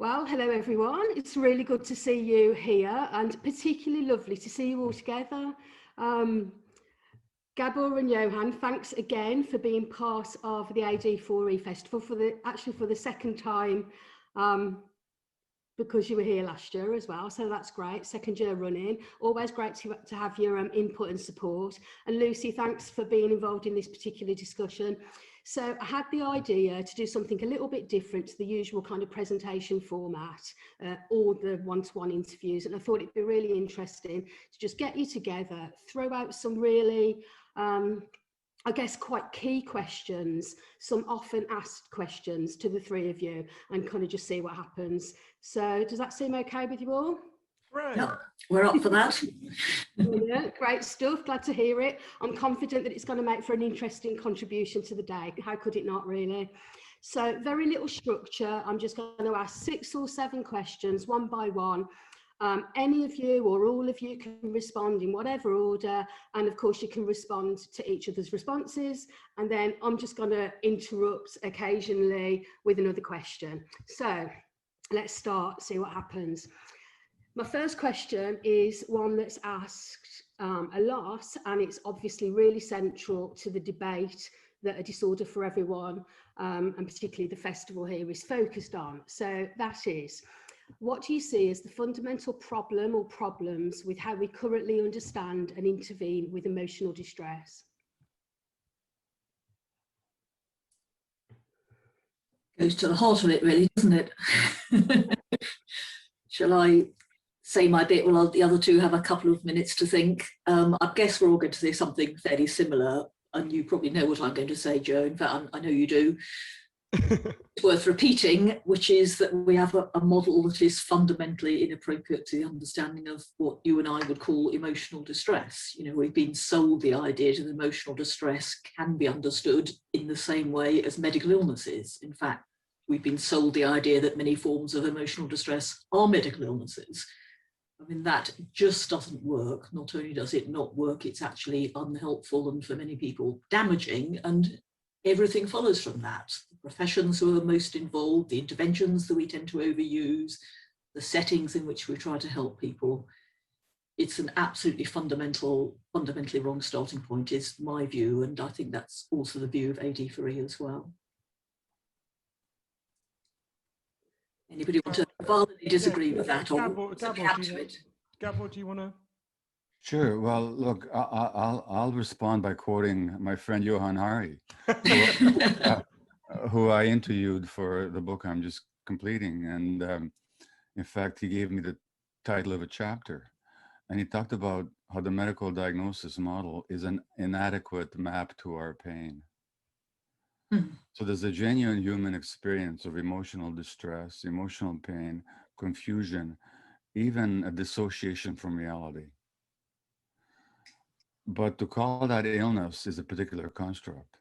Well, hello everyone. It's really good to see you here, and particularly lovely to see you all together. Gabor and Johann, thanks again for being part of the AD4E festival for the second time, because you were here last year as well, so that's great. Second year running. Always great to have your input and support. And Lucy, thanks for being involved in this particular discussion. So I had the idea to do something a little bit different to the usual kind of presentation format, or the one-to-one interviews, and I thought it'd be really interesting to just get you together, throw out some really I guess quite key questions, some often asked questions to the three of you, and kind of just see what happens. So does that seem okay with you all? Right. Yeah, we're up for that. Brilliant, great stuff, glad to hear it. I'm confident that it's going to make for an interesting contribution to the day. How could it not, really? So very little structure. I'm just going to ask 6 or 7 questions, one by one. Any of you or all of you can respond in whatever order, and of course you can respond to each other's responses, and then I'm just going to interrupt occasionally with another question. So let's start, see what happens. My first question is one that's asked a lot, and it's obviously really central to the debate that A Disorder for Everyone, and particularly the festival here, is focused on. So that is, what do you see as the fundamental problem or problems with how we currently understand and intervene with emotional distress? Goes to the heart of it, really, doesn't it? Shall I say my bit while the other two have a couple of minutes to think? I guess we're all going to say something fairly similar, and you probably know what I'm going to say, Joe. In fact, I know you do. It's worth repeating, which is that we have a model that is fundamentally inappropriate to the understanding of what you and I would call emotional distress. You know, we've been sold the idea that emotional distress can be understood in the same way as medical illnesses. In fact, we've been sold the idea that many forms of emotional distress are medical illnesses. I mean, that just doesn't work. Not only does it not work, it's actually unhelpful and for many people damaging, and everything follows from that. The professions who are most involved, the interventions that we tend to overuse, the settings in which we try to help people. It's an absolutely fundamentally wrong starting point, is my view, and I think that's also the view of AD4E as well. Anybody want to violently disagree with that? Gabor, do you want to? Sure. Well, look, I'll respond by quoting my friend Johann, who I interviewed for the book I'm just completing. And in fact, he gave me the title of a chapter. And he talked about how the medical diagnosis model is an inadequate map to our pain. So there's a genuine human experience of emotional distress, emotional pain, confusion, even a dissociation from reality. But to call that illness is a particular construct.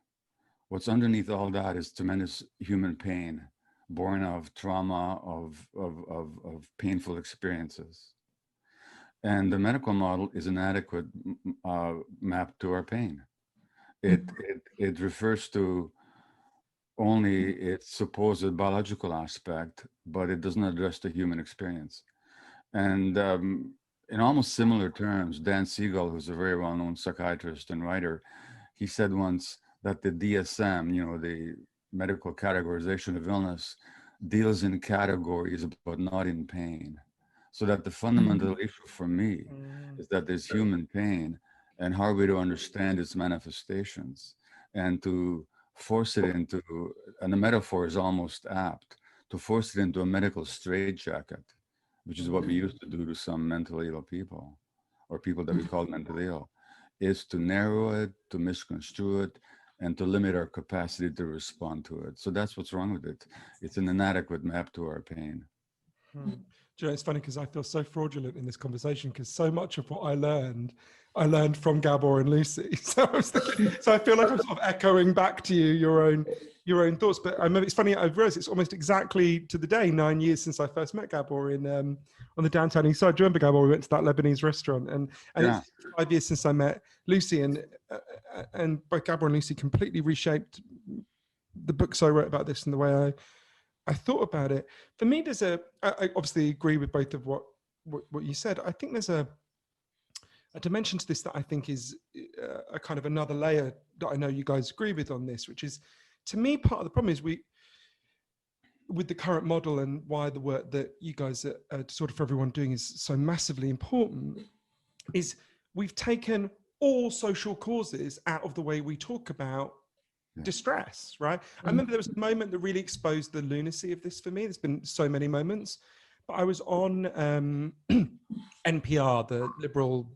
What's underneath all that is tremendous human pain, born of trauma, of painful experiences. And the medical model is an adequate map to our pain. It refers to only its supposed biological aspect, but it doesn't address the human experience. And in almost similar terms, Dan Siegel, who's a very well-known psychiatrist and writer, he said once that the DSM, you know, the medical categorization of illness, deals in categories but not in pain. So that the fundamental issue for me is that there's human pain, and how are we to understand its manifestations, and to force it into, and the metaphor is almost apt, to force it into a medical straitjacket, which is what we used to do to some mentally ill people, or people that we call mentally ill, is to narrow it, to misconstrue it, and to limit our capacity to respond to it. So that's what's wrong with it. It's an inadequate map to our pain. Do you know, it's funny because I feel so fraudulent in this conversation, because so much of what I learned from Gabor and Lucy. So I feel like I'm sort of echoing back to you your own thoughts. But I remember, it's funny, I've realized it's almost exactly to the day 9 years since I first met Gabor on the downtown east side. Do you remember, Gabor? We went to that Lebanese restaurant, and yeah. It's 5 years since I met Lucy, and both Gabor and Lucy completely reshaped the books I wrote about this and the way I thought about it. For me, I obviously agree with both of what you said. I think there's a dimension to this that I think is a kind of another layer that I know you guys agree with on this, which is, to me, part of the problem is with the current model, and why the work that you guys are Disorder for Everyone doing is so massively important, is we've taken all social causes out of the way we talk about distress, right? I remember there was a moment that really exposed the lunacy of this for me. There's been so many moments, but I was on NPR, the liberal,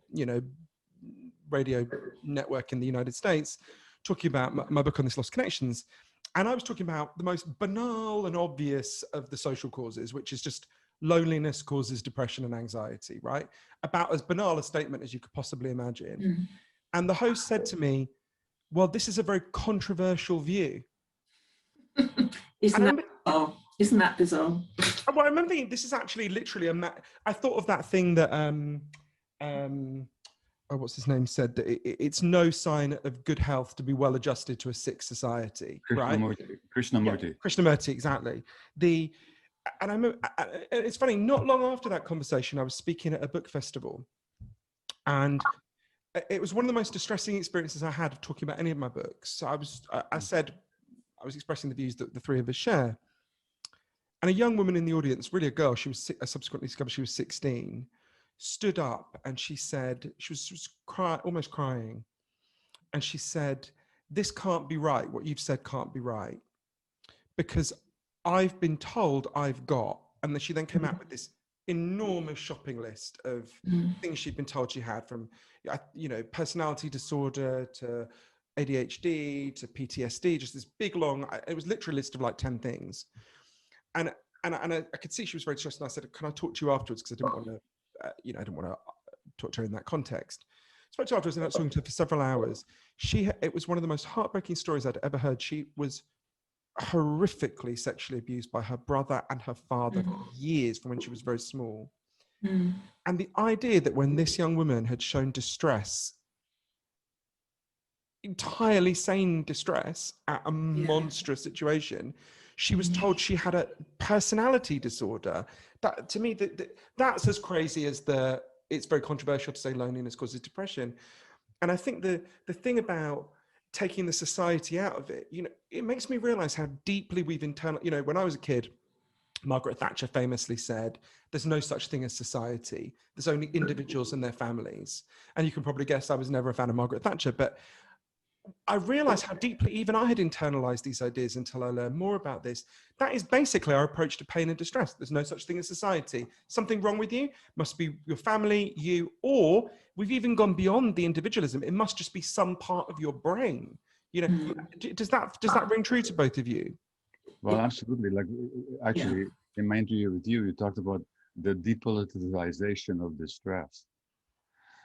radio network in the United States, talking about my book on this, Lost Connections. And I was talking about the most banal and obvious of the social causes, which is just loneliness causes depression and anxiety, right? About as banal a statement as you could possibly imagine. And the host said to me, well, this is a very controversial view. Isn't that bizarre? Well, I remember thinking, this is actually literally I thought of that thing that what's his name said, that it's no sign of good health to be well adjusted to a sick society, right? Krishnamurti. Yeah, Krishnamurti, exactly. And I remember, it's funny, not long after that conversation, I was speaking at a book festival, and it was one of the most distressing experiences I had of talking about any of my books. So I was expressing the views that the three of us share. And a young woman in the audience, really a girl, I subsequently discovered she was 16, stood up and she said, she was almost crying. And she said, this can't be right. What you've said can't be right. Because I've been told I've got, and then she then came out with this enormous shopping list of things she'd been told she had, from personality disorder to ADHD to PTSD, just this big long, it was literally a list of like 10 things. And I could see she was very stressed, and I said, can I talk to you afterwards? Because I didn't want to I didn't want to talk to her in that context. Spoke to her afterwards, and I was talking to her for several hours. It was one of the most heartbreaking stories I'd ever heard. She was horrifically sexually abused by her brother and her father for years, from when she was very small. And the idea that when this young woman had shown distress, entirely sane distress at a monstrous situation, she was told she had a personality disorder. That, to me, that's as crazy as it's very controversial to say loneliness causes depression. And I think the thing about taking the society out of it, it makes me realize how deeply we've when I was a kid, Margaret Thatcher famously said, there's no such thing as society. There's only individuals and their families. And you can probably guess I was never a fan of Margaret Thatcher, but I realized how deeply even I had internalized these ideas until I learned more about this. That is basically our approach to pain and distress. There's no such thing as society. Something wrong with you must be your family, you, or we've even gone beyond the individualism. It must just be some part of your brain. Does that ring true to both of you? Well, absolutely. Like, actually, in my interview with you, you talked about the depoliticization of distress.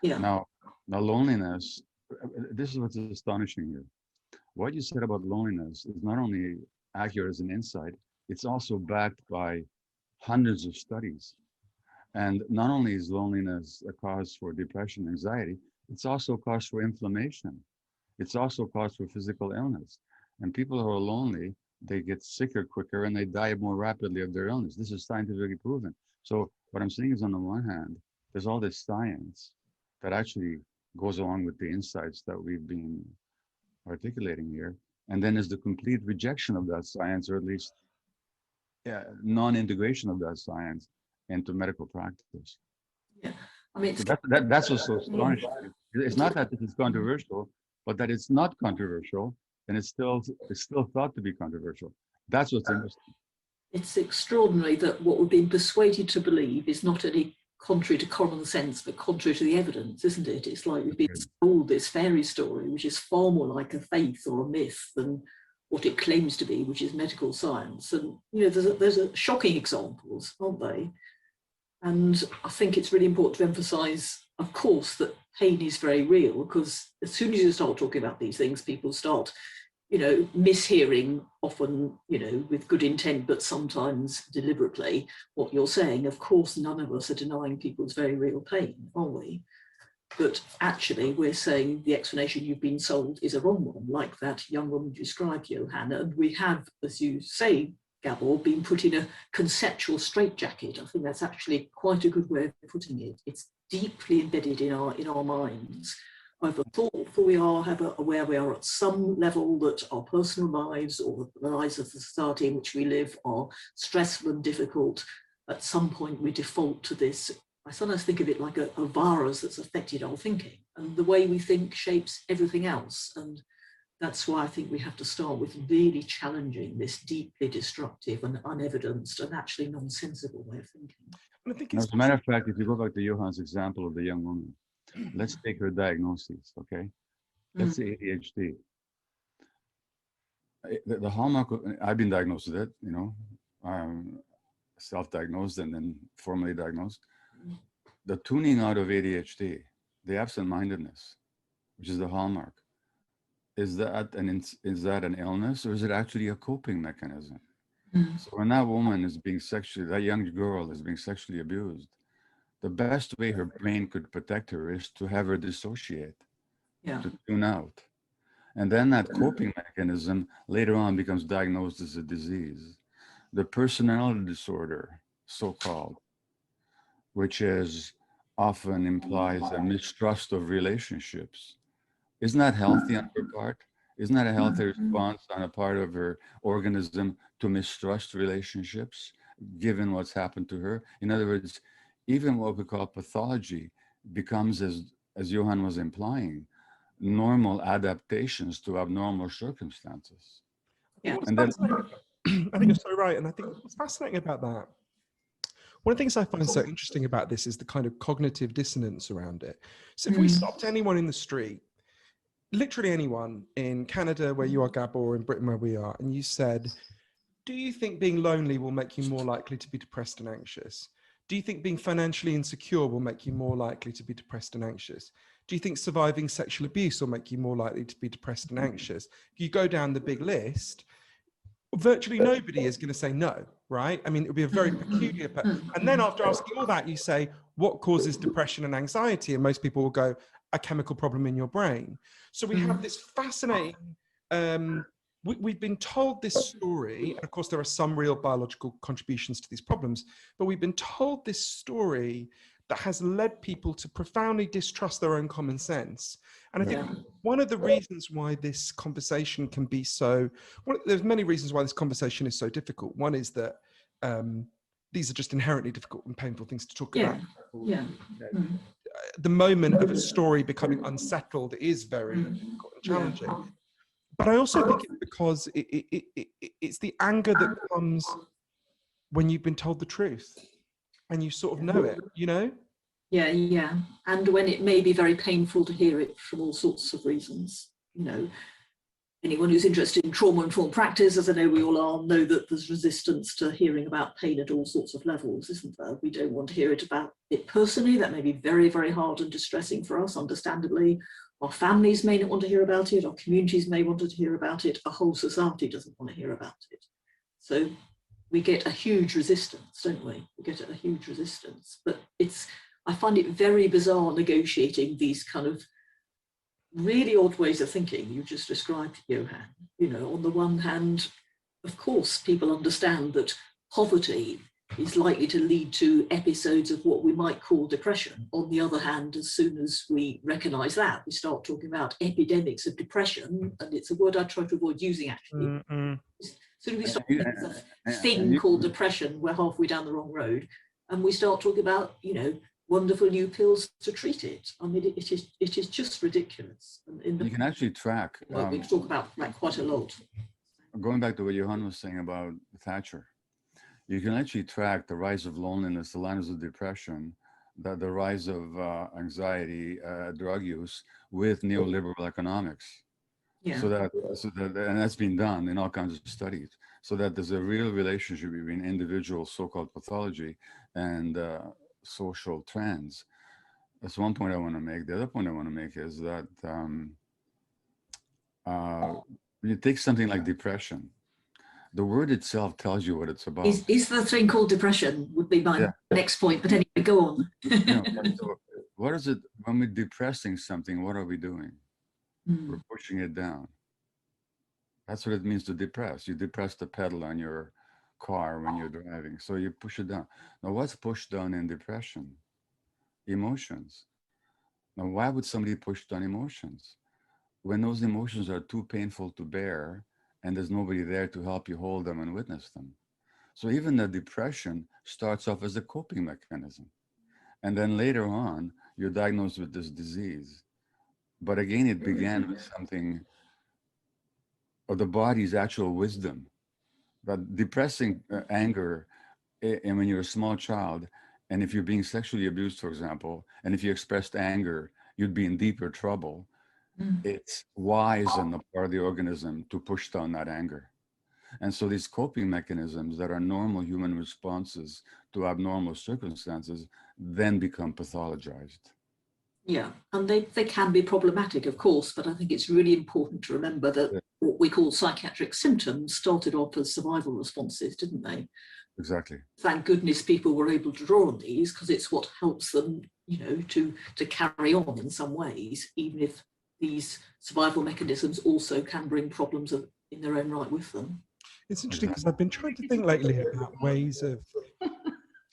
Now loneliness, this is what's astonishing here. What you said about loneliness is not only accurate as an insight, it's also backed by hundreds of studies. And not only is loneliness a cause for depression, anxiety, it's also a cause for inflammation. It's also a cause for physical illness. And people who are lonely, they get sicker quicker and they die more rapidly of their illness. This is scientifically proven. So what I'm saying is, on the one hand, there's all this science that actually goes along with the insights that we've been articulating here. And then there's the complete rejection of that science, or at least non-integration of that science into medical practice. I mean, so that's what's so astonishing. It's not that this is controversial, but that it's not controversial, and it's still thought to be controversial. That's what's interesting. It's extraordinary that what we've been persuaded to believe is not only contrary to common sense, but contrary to the evidence, isn't it? It's like we've been told this fairy story, which is far more like a faith or a myth than what it claims to be, which is medical science. And there's shocking examples, aren't they? And I think it's really important to emphasize, of course, that pain is very real, because as soon as you start talking about these things, people start mishearing, often, with good intent, but sometimes deliberately, what you're saying. Of course, none of us are denying people's very real pain, are we? But actually, we're saying the explanation you've been sold is a wrong one, like that young woman described, Johann. And we have, as you say, Gabor, been put in a conceptual straitjacket. I think that's actually quite a good way of putting it. It's deeply embedded in our minds. Either thoughtful we are, aware we are at some level that our personal lives or the lives of the society in which we live are stressful and difficult. At some point we default to this. I sometimes think of it like a virus that's affected our thinking, and the way we think shapes everything else. And that's why I think we have to start with really challenging this deeply destructive and unevidenced and actually nonsensical way of thinking. And I think As a matter of fact, if you go back to Johann's example of the young woman, let's take her diagnosis, okay? Let's say ADHD. The hallmark, I've been diagnosed with it, you know, self-diagnosed and then formally diagnosed. The tuning out of ADHD, the absent-mindedness, which is the hallmark, is that an illness, or is it actually a coping mechanism? So when that woman is being that young girl is being sexually abused, the best way her brain could protect her is to have her dissociate, to tune out. And then that coping mechanism later on becomes diagnosed as a disease. The personality disorder, so-called, which is often implies a mistrust of relationships. Isn't that healthy on her part? Isn't that a healthy response on a part of her organism to mistrust relationships, given what's happened to her? In other words, even what we call pathology becomes, as Johann was implying, normal adaptations to abnormal circumstances. Yeah. And then, I think you're so right. And I think what's fascinating about that, one of the things I find so interesting about this is the kind of cognitive dissonance around it. So if we stopped anyone in the street, literally anyone in Canada where you are, Gabor, or in Britain where we are, and you said, do you think being lonely will make you more likely to be depressed and anxious? Do you think being financially insecure will make you more likely to be depressed and anxious? Do you think surviving sexual abuse will make you more likely to be depressed and anxious? If you go down the big list, virtually nobody is going to say no, right? I mean, it would be a very peculiar, and then after asking all that, you say, what causes depression and anxiety? And most people will go, a chemical problem in your brain. So we have this fascinating, we've been told this story, and of course there are some real biological contributions to these problems, but we've been told this story that has led people to profoundly distrust their own common sense. And I think one of the reasons why this conversation can be so, there's many reasons why this conversation is so difficult. One is that these are just inherently difficult and painful things to talk about. The moment of a story becoming unsettled is very difficult and challenging. But I also think it's because it's the anger that comes when you've been told the truth and you sort of know it, you know? Yeah. And when it may be very painful to hear it from all sorts of reasons, you know. Anyone who's interested in trauma-informed practice, as I know we all are, know that there's resistance to hearing about pain at all sorts of levels, isn't there? We don't want to hear it about it personally. That may be very, very hard and distressing for us, understandably. Our families may not want to hear about it. Our communities may want to hear about it. A whole society doesn't want to hear about it. So we get a huge resistance, don't we? We get a huge resistance. But I find it very bizarre negotiating these kind of really odd ways of thinking you just described, Johann. You know, on the one hand, of course, people understand that poverty is likely to lead to episodes of what we might call depression. On the other hand, as soon as we recognize that, we start talking about epidemics of depression, and it's a word I try to avoid using actually. As soon as we start thinking of a thing called depression, we're halfway down the wrong road, and we start talking about, you know, wonderful new pills to treat it. I mean, it is just ridiculous. And you can actually track. We talk about like quite a lot. Going back to what Johann was saying about Thatcher, you can actually track the rise of loneliness, the rise of depression, the rise of anxiety, drug use with neoliberal economics. Yeah. So that, and that's been done in all kinds of studies, so that there's a real relationship between individual so-called pathology and social trends. That's one point I want to make. The other point I want to make is that when you take something like depression, the word itself tells you what it's about. Is the thing called depression would be my next point, but anyway, go on. So what is it, when we're depressing something, what are we doing? We're pushing it down. That's what it means to depress. You depress the pedal on your car when you're driving. So you push it down. Now, what's pushed down in depression? Emotions. Now, why would somebody push down emotions? When those emotions are too painful to bear and there's nobody there to help you hold them and witness them. So even the depression starts off as a coping mechanism. And then later on, you're diagnosed with this disease. But again, it began with something of the body's actual wisdom. But depressing anger, and when you're a small child, and if you're being sexually abused, for example, and if you expressed anger, you'd be in deeper trouble. It's wise on the part of the organism to push down that anger. And so these coping mechanisms that are normal human responses to abnormal circumstances then become pathologized. Yeah, and they can be problematic, of course, but I think it's really important to remember that what we call psychiatric symptoms started off as survival responses, didn't they? Exactly. Thank goodness people were able to draw on these, because it's what helps them, you know, to carry on in some ways, even if these survival mechanisms also can bring problems in their own right with them. It's interesting because I've been trying to think lately about ways of,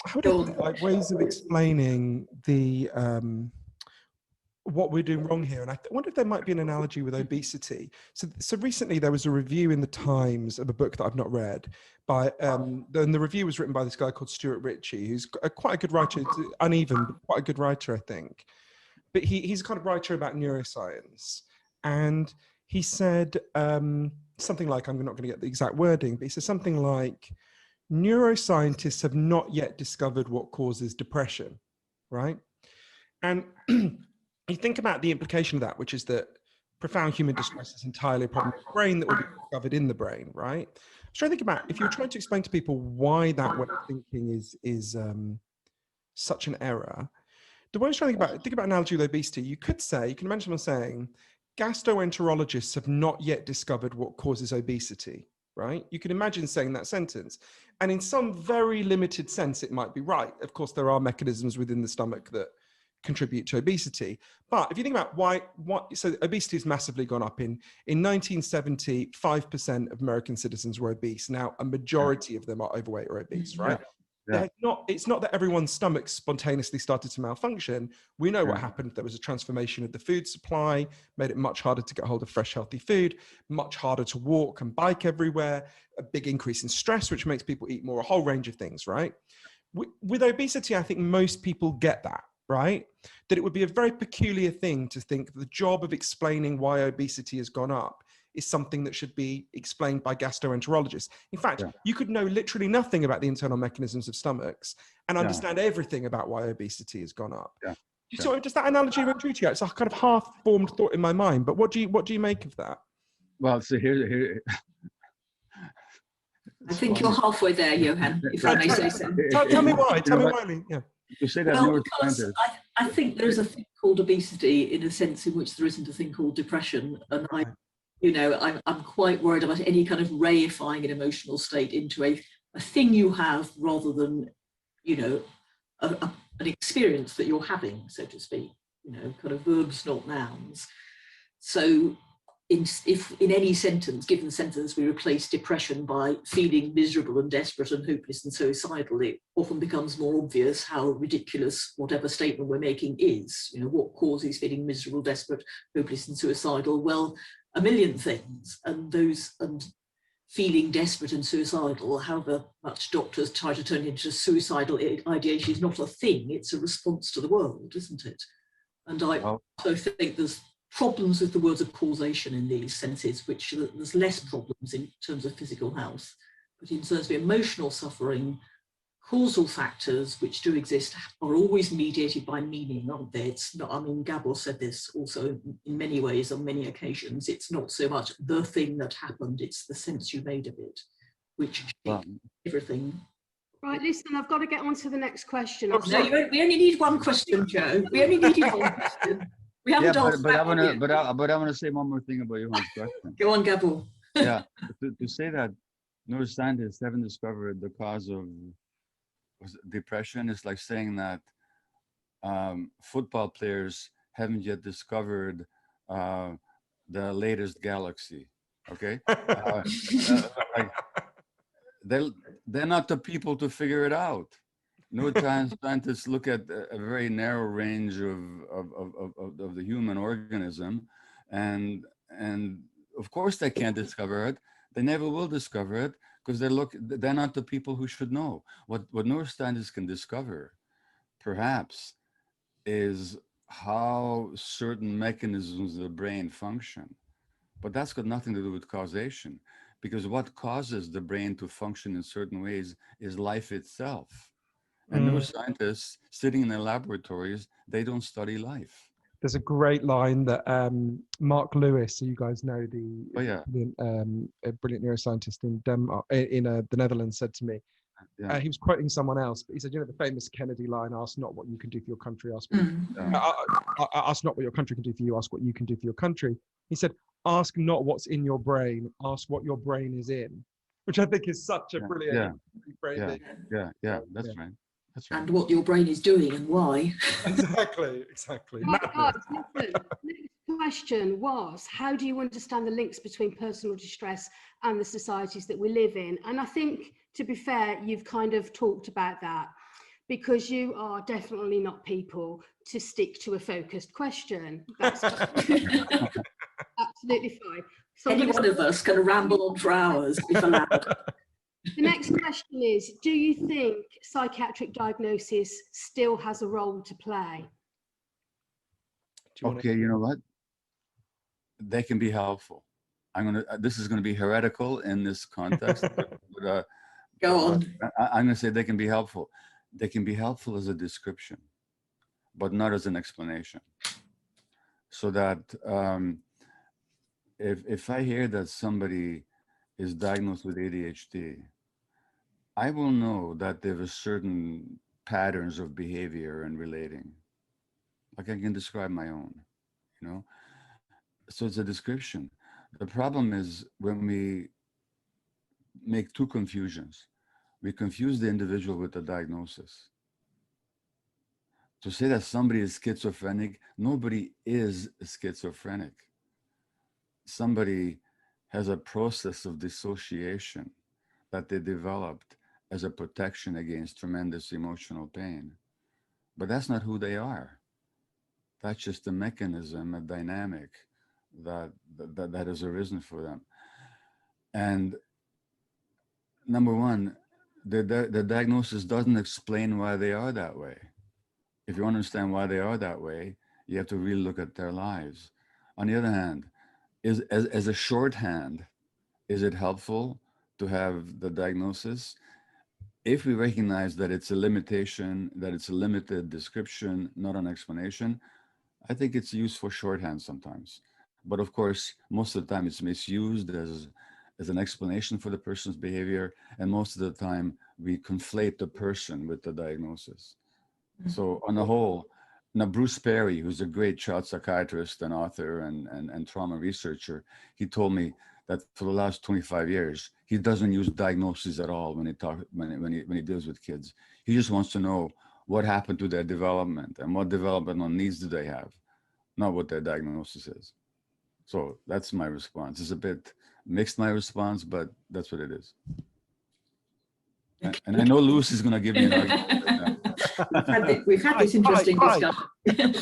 how do you think, like ways of explaining the what we're doing wrong here. And I wonder if there might be an analogy with obesity. So recently there was a review in the Times of a book that I've not read by, and the review was written by this guy called Stuart Ritchie, who's quite a good writer, uneven, but quite a good writer, I think. But he's a kind of writer about neuroscience. And he said something like, I'm not going to get the exact wording, but he said something like, neuroscientists have not yet discovered what causes depression, right? And you think about the implication of that, which is that profound human distress is entirely a problem of the brain that will be discovered in the brain, right? I was trying to think about, if you're trying to explain to people why that way of thinking is such an error, the way I was trying to think about analogy with obesity, you can imagine someone saying, gastroenterologists have not yet discovered what causes obesity, right? You can imagine saying that sentence. And in some very limited sense, it might be right. Of course, there are mechanisms within the stomach that contribute to obesity. But if you think about so obesity has massively gone up. In 1970, 5% of American citizens were obese. Now, a majority of them are overweight or obese, right? Yeah. It's not that everyone's stomach spontaneously started to malfunction. We know what happened. There was a transformation of the food supply, made it much harder to get hold of fresh, healthy food, much harder to walk and bike everywhere, a big increase in stress, which makes people eat more, a whole range of things, right? With obesity, I think most people get that, right? That it would be a very peculiar thing to think the job of explaining why obesity has gone up is something that should be explained by gastroenterologists. In fact, you could know literally nothing about the internal mechanisms of stomachs and understand everything about why obesity has gone up. So does that analogy ring true to you? It's a kind of half-formed thought in my mind, but what do you make of that? Well, so here I think you're halfway there, Johann, if I may say so. Tell me why. Tell me why, Lee. Yeah. You say that. Well, because I think there's a thing called obesity in a sense in which there isn't a thing called depression, and I'm quite worried about any kind of reifying an emotional state into a thing you have rather than, an experience that you're having, so to speak, kind of verbs, not nouns. So if in any sentence, given sentence, we replace depression by feeling miserable and desperate and hopeless and suicidal, it often becomes more obvious how ridiculous whatever statement we're making is. What causes feeling miserable, desperate, hopeless and suicidal? Well, a million things, and feeling desperate and suicidal, however much doctors try to turn it into suicidal ideation, is not a thing, it's a response to the world, isn't it? And I also think there's problems with the words of causation in these senses, which there's less problems in terms of physical health, but in terms of emotional suffering, causal factors which do exist are always mediated by meaning, aren't they? It's not, I mean, Gabor said this also in many ways on many occasions. It's not so much the thing that happened, it's the sense you made of it, which shaped everything. Right, listen, I've got to get on to the next question. No, we only need one question, Joe. We only needed one question. We haven't but I want to say one more thing about Johann's question. Go on, Gabor. To say that neuroscientists haven't discovered the cause of depression is like saying that football players haven't yet discovered the latest galaxy. Okay, they're not the people to figure it out. Neuroscientists look at a very narrow range of the human organism, and of course they can't discover it. They never will discover it because they're not the people who should know. What neuroscientists can discover, perhaps, is how certain mechanisms of the brain function. But that's got nothing to do with causation, because what causes the brain to function in certain ways is life itself. And neuroscientists sitting in their laboratories, they don't study life. There's a great line that Mark Lewis, who you guys know, a brilliant neuroscientist in Denmark, in the Netherlands, said to me. Yeah. He was quoting someone else, but he said, the famous Kennedy line, ask not what you can do for your country, ask not what your country can do for you, ask what you can do for your country. He said, ask not what's in your brain, ask what your brain is in, which I think is such a brilliant phrasing. Yeah, that's right. That's right. And what your brain is doing and why. Exactly. Guys, listen, next question was, how do you understand the links between personal distress and the societies that we live in? And I think, to be fair, you've kind of talked about that, because you are definitely not people to stick to a focused question. That's absolutely fine. So any one of us can ramble on for hours if allowed. The next question is, do you think psychiatric diagnosis still has a role to play? Okay, you know what? They can be helpful. This is gonna be heretical in this context. but, Go on. I'm gonna say they can be helpful. They can be helpful as a description, but not as an explanation. So that if I hear that somebody is diagnosed with ADHD, I will know that there are certain patterns of behavior and relating. Like I can describe my own, So it's a description. The problem is when we make two confusions. We confuse the individual with the diagnosis. To say that somebody is schizophrenic, nobody is schizophrenic. Somebody has a process of dissociation that they developed as a protection against tremendous emotional pain. But that's not who they are. That's just a mechanism, a dynamic that has arisen for them. And number one, the diagnosis doesn't explain why they are that way. If you understand why they are that way, you have to really look at their lives. On the other hand, as a shorthand, is it helpful to have the diagnosis? If we recognize that it's a limitation, that it's a limited description, not an explanation, I think it's used for shorthand sometimes. But of course, most of the time it's misused as an explanation for the person's behavior. And most of the time we conflate the person with the diagnosis. So on the whole, now Bruce Perry, who's a great child psychiatrist and author and trauma researcher, he told me that for the last 25 years, he doesn't use diagnoses at all when he deals with kids. He just wants to know what happened to their development and what developmental needs do they have, not what their diagnosis is. So that's my response. It's a bit mixed, my response, but that's what it is. Okay. And I know Lucy's going to give me an argument. We've had this interesting discussion.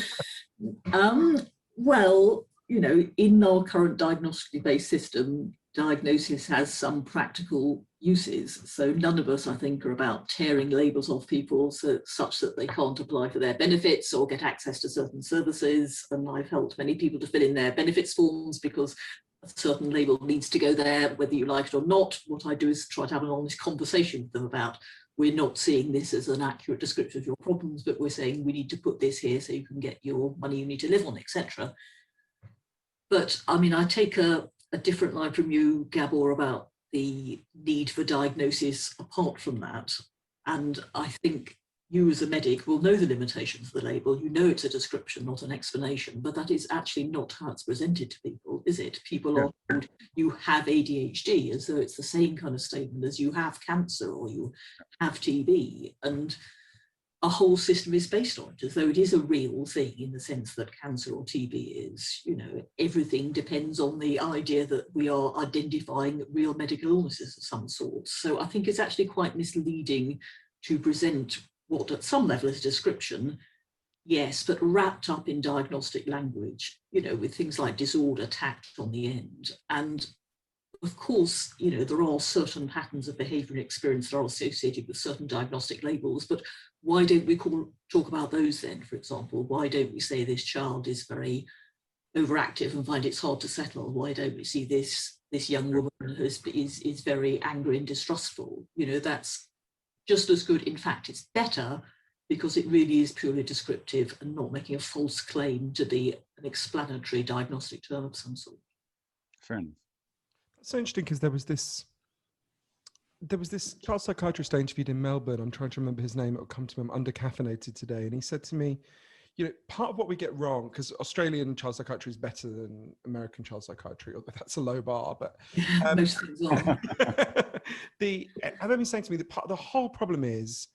Well, in our current diagnostically based system, diagnosis has some practical uses. So none of us, I think, are about tearing labels off people such that they can't apply for their benefits or get access to certain services. And I've helped many people to fill in their benefits forms because a certain label needs to go there, whether you like it or not. What I do is try to have an honest conversation with them about, we're not seeing this as an accurate description of your problems, but we're saying we need to put this here so you can get your money you need to live on, etc. But I mean, I take a different line from you, Gabor, about the need for diagnosis apart from that. And I think you as a medic will know the limitations of the label. You know it's a description, not an explanation, but that is actually not how it's presented to people, is it? People are told you have ADHD as though it's the same kind of statement as you have cancer or you have TB. And a whole system is based on it, as though it is a real thing in the sense that cancer or TB is. You know, everything depends on the idea that we are identifying real medical illnesses of some sort. So I think it's actually quite misleading to present what at some level is a description, yes, but wrapped up in diagnostic language, you know, with things like disorder tacked on the end. And of course, you know, there are certain patterns of behavior and experience that are associated with certain diagnostic labels, but why don't we talk about those then, for example? Why don't we say this child is very overactive and find it's hard to settle? Why don't we see this young woman is very angry and distrustful? You know, that's just as good. In fact, it's better, because it really is purely descriptive and not making a false claim to be an explanatory diagnostic term of some sort. Fair enough. It's so interesting because there was this child psychiatrist I interviewed in Melbourne. I'm trying to remember his name. It'll come to me. I'm under-caffeinated today. And he said to me, you know, part of what we get wrong, because Australian child psychiatry is better than American child psychiatry, although that's a low bar, but most things are. I remember him saying to me that the whole problem is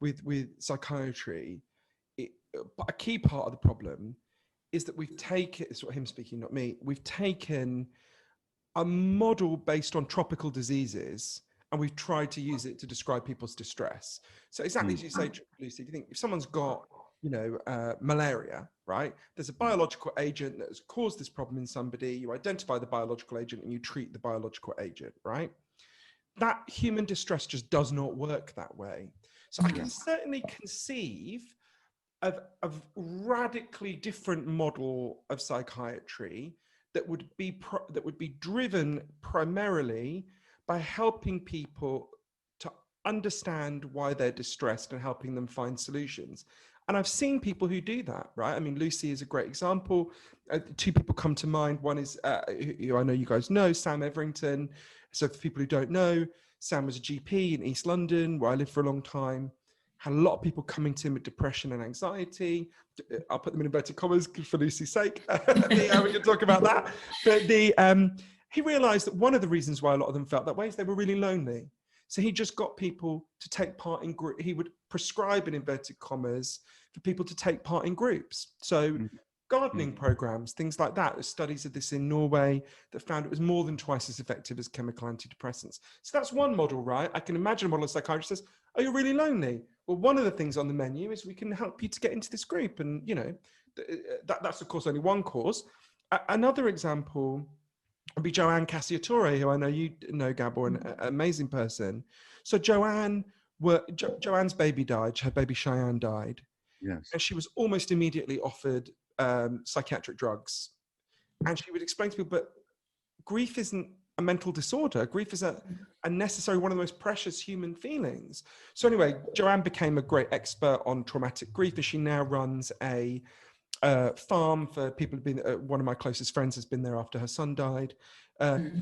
with psychiatry, a key part of the problem is that we've taken, it's what him speaking, not me, we've taken a model based on tropical diseases and we've tried to use it to describe people's distress. So exactly as you say, Lucy, if you think if someone's got, you know, malaria, right? There's a biological agent that has caused this problem in somebody, you identify the biological agent and you treat the biological agent, right? That human distress just does not work that way. So I can certainly conceive of a radically different model of psychiatry that would be driven primarily by helping people to understand why they're distressed and helping them find solutions. And I've seen people who do that, right? I mean, Lucy is a great example. Two people come to mind. One is, who I know you guys know, Sam Everington. So for people who don't know, Sam was a GP in East London, where I lived for a long time. Had a lot of people coming to him with depression and anxiety. I'll put them in inverted commas for Lucy's sake. We can talk about that. But he realized that one of the reasons why a lot of them felt that way is they were really lonely. So he just got people to take part in group. He would prescribe in inverted commas for people to take part in groups. So gardening programs, things like that. There's studies of this in Norway that found it was more than twice as effective as chemical antidepressants. So that's one model, right? I can imagine a model of psychiatrist says, "Are you really lonely? Well, one of the things on the menu is we can help you to get into this group." And, you know, that's of course only one cause. Another example would be Johann Cassiatore, who I know you know, Gabor, an amazing person. So Johanne's baby died. Her baby Cheyenne died. Yes. And she was almost immediately offered psychiatric drugs. And she would explain to people, but grief isn't a mental disorder. Grief is a necessary, one of the most precious human feelings. So anyway, Johann became a great expert on traumatic grief, as she now runs a farm for people who've been, one of my closest friends has been there after her son died.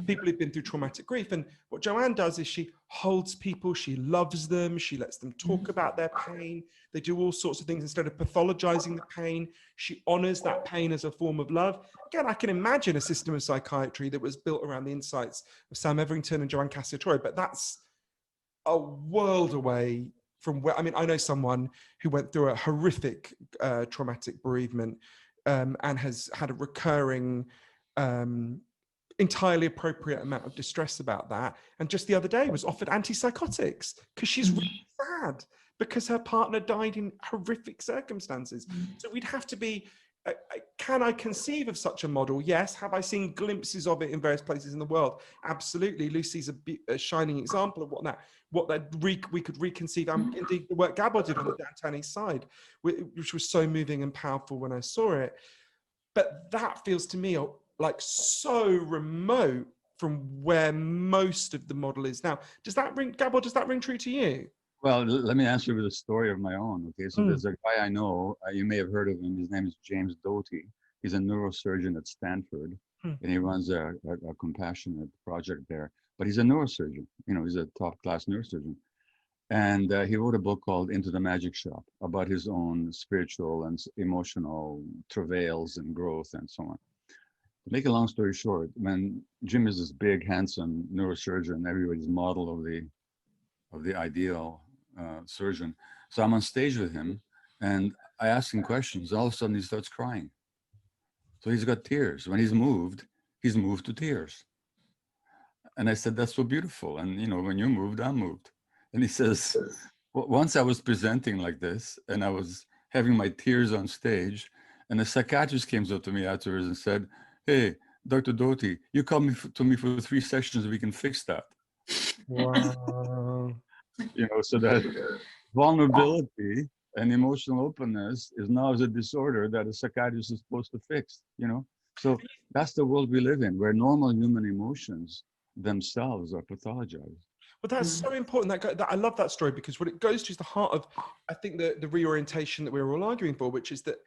People who've been through traumatic grief. And what Johann does is she holds people, she loves them, she lets them talk about their pain. They do all sorts of things. Instead of pathologizing the pain, she honors that pain as a form of love. Again, I can imagine a system of psychiatry that was built around the insights of Sam Everington and Johann Cassiatore, but that's a world away from where, I mean, I know someone who went through a horrific traumatic bereavement and has had a recurring, entirely appropriate amount of distress about that. And just the other day was offered antipsychotics because she's really sad because her partner died in horrific circumstances. So we'd have to be, can I conceive of such a model? Yes. Have I seen glimpses of it in various places in the world? Absolutely. Lucy's a shining example of what we could reconceive. And indeed, the work Gabor did on the Downtown East Side, which was so moving and powerful when I saw it. But that feels to me like so remote from where most of the model is now. Does that ring, Gabor, does that ring true to you? Well, let me answer with a story of my own. Okay, so there's a guy I know, you may have heard of him. His name is James Doty. He's a neurosurgeon at Stanford, and he runs a compassionate project there. But he's a neurosurgeon. You know, he's a top-class neurosurgeon. And he wrote a book called Into the Magic Shop about his own spiritual and emotional travails and growth and so on. To make a long story short, when Jim is this big, handsome neurosurgeon, everybody's model of the ideal surgeon. So I'm on stage with him, and I ask him questions. All of a sudden, he starts crying. So he's got tears. When he's moved to tears. And I said, "That's so beautiful." And when you're moved, I'm moved. And he says, once I was presenting like this, and I was having my tears on stage, and a psychiatrist came up to me afterwards and said, "Hey, Dr. Doty, you come to me for 3 sessions, we can fix that." Wow. So that vulnerability and emotional openness is now a disorder that a psychiatrist is supposed to fix. So that's the world we live in, where normal human emotions themselves are pathologized. But that's so important. That I love that story, because what it goes to is the heart of, I think, the reorientation that we're all arguing for, which is that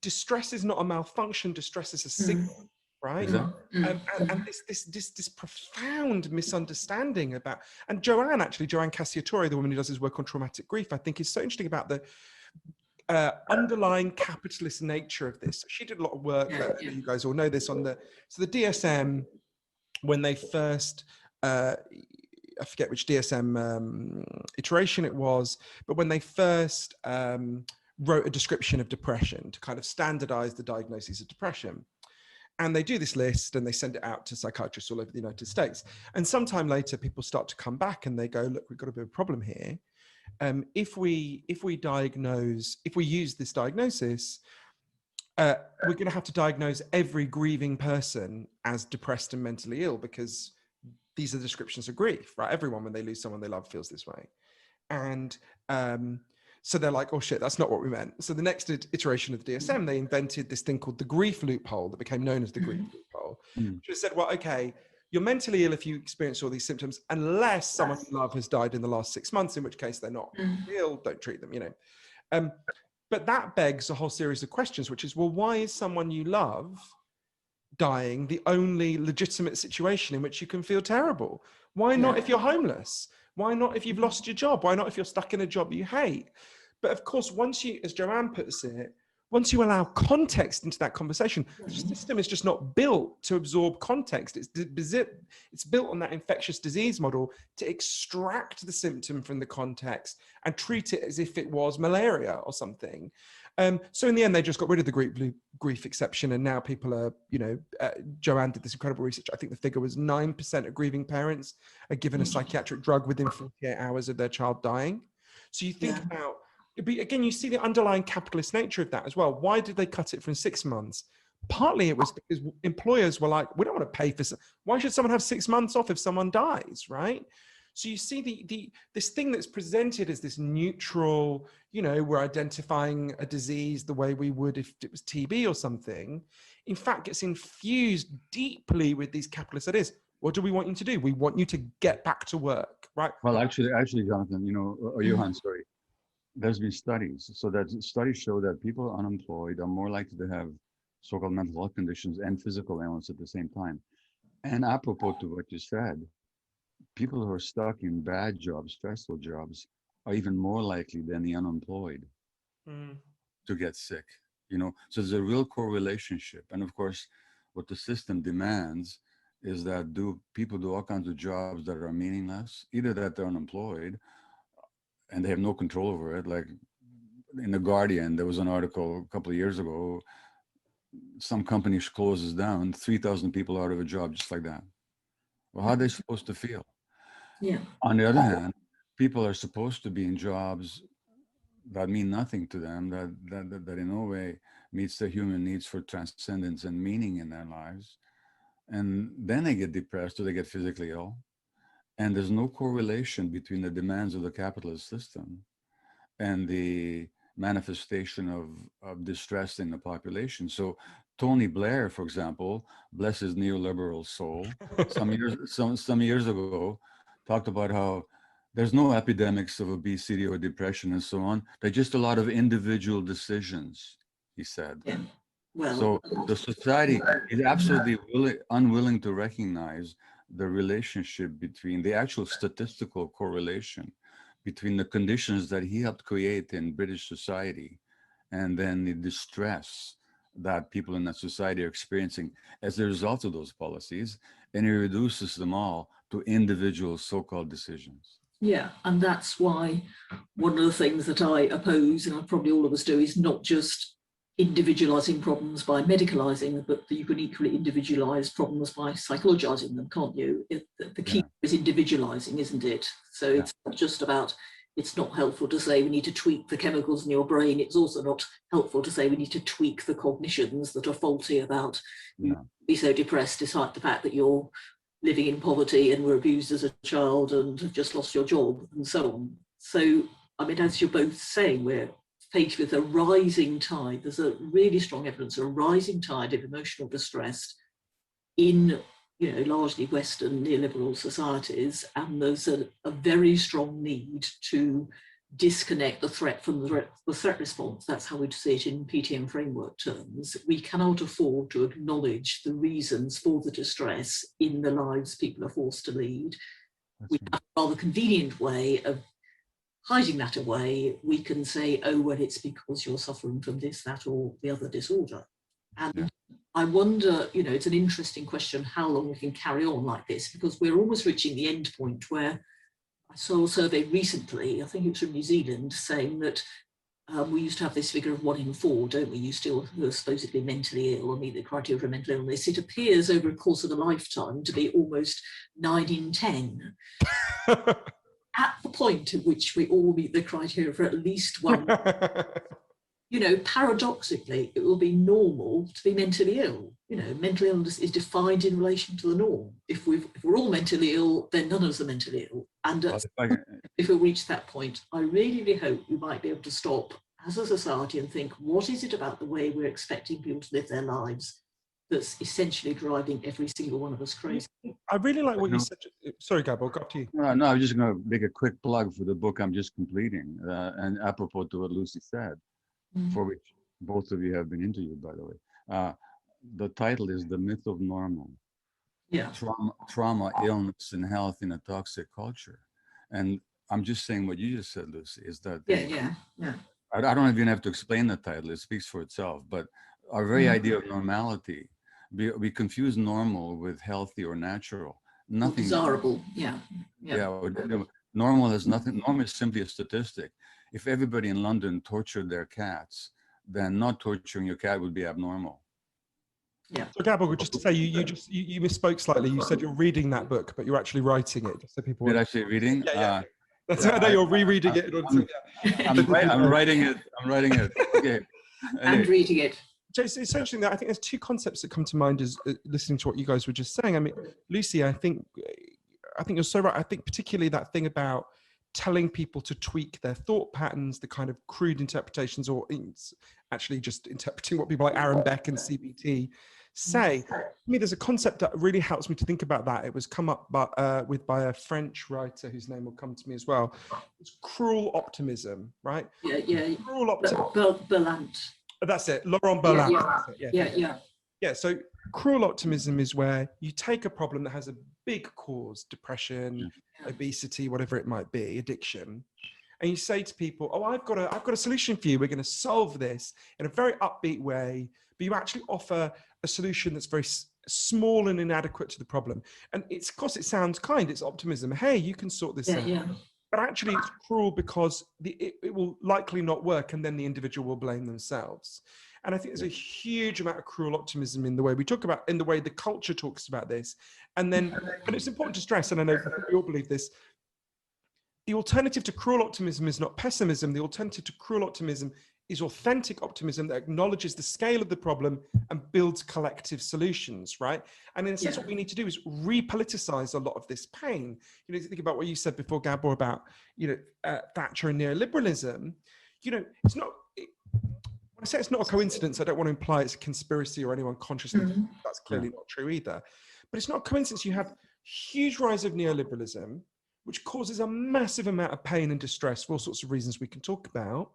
distress is not a malfunction. Distress is a signal, right? Exactly. And this profound misunderstanding about, and Johann Cassiatore, the woman who does his work on traumatic grief, I think is so interesting about the underlying capitalist nature of this. She did a lot of work, you guys all know this, on the DSM, when they first, I forget which DSM iteration it was, but when they first wrote a description of depression to kind of standardize the diagnosis of depression. And they do this list and they send it out to psychiatrists all over the United States. And sometime later, people start to come back and they go, "Look, we've got a bit of a problem here. If we use this diagnosis, we're going to have to diagnose every grieving person as depressed and mentally ill, because these are the descriptions of grief, right? Everyone, when they lose someone they love, feels this way." And so they're like, "Oh shit, that's not what we meant." So the next iteration of the DSM, they invented this thing called the grief loophole that became known as the grief loophole, which said, well, okay, you're mentally ill if you experience all these symptoms, unless someone you love has died in the last 6 months, in which case they're not ill, don't treat them, But that begs a whole series of questions, which is, well, why is someone you love dying the only legitimate situation in which you can feel terrible? Why not if you're homeless? Why not if you've lost your job? Why not if you're stuck in a job you hate? But of course, once you, as Johann puts it, once you allow context into that conversation, the system is just not built to absorb context. It's built on that infectious disease model to extract the symptom from the context and treat it as if it was malaria or something. So in the end, they just got rid of the grief exception, and now people are, Johann did this incredible research. I think the figure was 9% of grieving parents are given a psychiatric drug within 48 hours of their child dying. So you think about, again, you see the underlying capitalist nature of that as well. Why did they cut it from 6 months? Partly it was because employers were like, we don't want to pay for, why should someone have 6 months off if someone dies, right? So you see this thing that's presented as this neutral, we're identifying a disease the way we would if it was TB or something, in fact gets infused deeply with these capitalist ideas. What do we want you to do? We want you to get back to work, right? Well, actually, Jonathan, or Johann, sorry. There's been studies. So that studies show that people unemployed are more likely to have so-called mental health conditions and physical ailments at the same time. And apropos to what you said, people who are stuck in bad jobs, stressful jobs, are even more likely than the unemployed to get sick. So there's a real correlationship. And of course, what the system demands is that people do all kinds of jobs that are meaningless, either that they're unemployed and they have no control over it. Like in The Guardian, there was an article a couple of years ago, some company closes down, 3,000 people out of a job just like that. Well, how are they supposed to feel? Yeah. On the other hand, people are supposed to be in jobs that mean nothing to them, that in no way meets their human needs for transcendence and meaning in their lives. And then they get depressed or they get physically ill. And there's no correlation between the demands of the capitalist system and the manifestation of distress in the population. So Tony Blair, for example, bless his neoliberal soul, some years ago, talked about how there's no epidemics of obesity or depression and so on. They're just a lot of individual decisions, he said. Yeah. Well, so the society is absolutely unwilling to recognize the relationship between the actual statistical correlation between the conditions that he helped create in British society and then the distress that people in that society are experiencing as a result of those policies, and he reduces them all to individual so-called decisions. Yeah, and that's why one of the things that I oppose, and probably all of us do, is not just individualizing problems by medicalizing them, but you can equally individualize problems by psychologizing them, can't you? The key is individualizing, isn't it? So it's not just about, it's not helpful to say we need to tweak the chemicals in your brain. It's also not helpful to say we need to tweak the cognitions that are faulty about be so depressed despite the fact that you're living in poverty and were abused as a child and have just lost your job and so on. So, I mean, as you're both saying, we're faced with a rising tide. There's a really strong evidence of a rising tide of emotional distress in, you know, largely Western neoliberal societies, and there's a very strong need to disconnect the threat from the threat response. That's how we'd see it in PTM framework terms. We cannot afford to acknowledge the reasons for the distress in the lives people are forced to lead. We have a rather convenient way of hiding that away. We can say, oh, well, it's because you're suffering from this, that, or the other disorder. And I wonder, you know, it's an interesting question how long we can carry on like this, because we're almost reaching the end point where I saw a survey recently, I think it was from New Zealand, saying that we used to have this figure of 1 in 4, don't we? You still who are supposedly mentally ill or meet the criteria for mental illness. It appears over the course of a lifetime to be almost 9 in 10. At the point at which we all meet the criteria for at least one, you know, paradoxically, it will be normal to be mentally ill. You know, mental illness is defined in relation to the norm. If we're all mentally ill, then none of us are mentally ill. And if we reach that point, I really, really hope we might be able to stop as a society and think, what is it about the way we're expecting people to live their lives that's essentially driving every single one of us crazy? I really like what you said. Sorry, Gabor, got to you. No, I was just going to make a quick plug for the book I'm just completing, and apropos to what Lucy said, for which both of you have been interviewed, by the way. The title is The Myth of Normal. Yeah. Trauma, illness, and health in a toxic culture. And I'm just saying what you just said, Lucy, is that I don't even have to explain the title, it speaks for itself, but our very idea of normality, we confuse normal with healthy or natural. Nothing desirable. Normal is nothing. Normal is simply a statistic. If everybody in London tortured their cats, then not torturing your cat would be abnormal. Yeah. So Gabor, just to say, you misspoke slightly. You said you're reading that book, but you're actually writing it. Just so people. Did I say reading? Yeah. I know you're rereading it. I'm writing it. Okay. And reading it. It's essentially that I think there's two concepts that come to mind as listening to what you guys were just saying. I mean, Lucy, I think you're so right. I think particularly that thing about telling people to tweak their thought patterns, the kind of crude interpretations, or actually just interpreting what people like Aaron Beck and CBT say. I mean, there's a concept that really helps me to think about that. It was come up by a French writer whose name will come to me as well. It's cruel optimism, right? Yeah. Cruel optimism. Berlant. That's it, Laurent Berlant. Yeah. So cruel optimism is where you take a problem that has a big cause, depression, obesity, whatever it might be, addiction, and you say to people, "Oh, I've got a solution for you. We're going to solve this in a very upbeat way." But you actually offer a solution that's very small and inadequate to the problem. And it's, of course, it sounds kind. It's optimism. Hey, you can sort this out. Yeah. But actually, it's cruel because it will likely not work, and then the individual will blame themselves. And I think there's a huge amount of cruel optimism in the way we talk about, in the way the culture talks about this. And it's important to stress, and I know we all believe this, the alternative to cruel optimism is not pessimism. The alternative to cruel optimism is authentic optimism that acknowledges the scale of the problem and builds collective solutions, right? And in a sense, what we need to do is repoliticize a lot of this pain. You know, think about what you said before, Gabor, about, Thatcher and neoliberalism. It's not, when I say it's not a coincidence, I don't want to imply it's a conspiracy or anyone consciously. That's clearly not true either. But it's not a coincidence you have huge rise of neoliberalism, which causes a massive amount of pain and distress for all sorts of reasons we can talk about.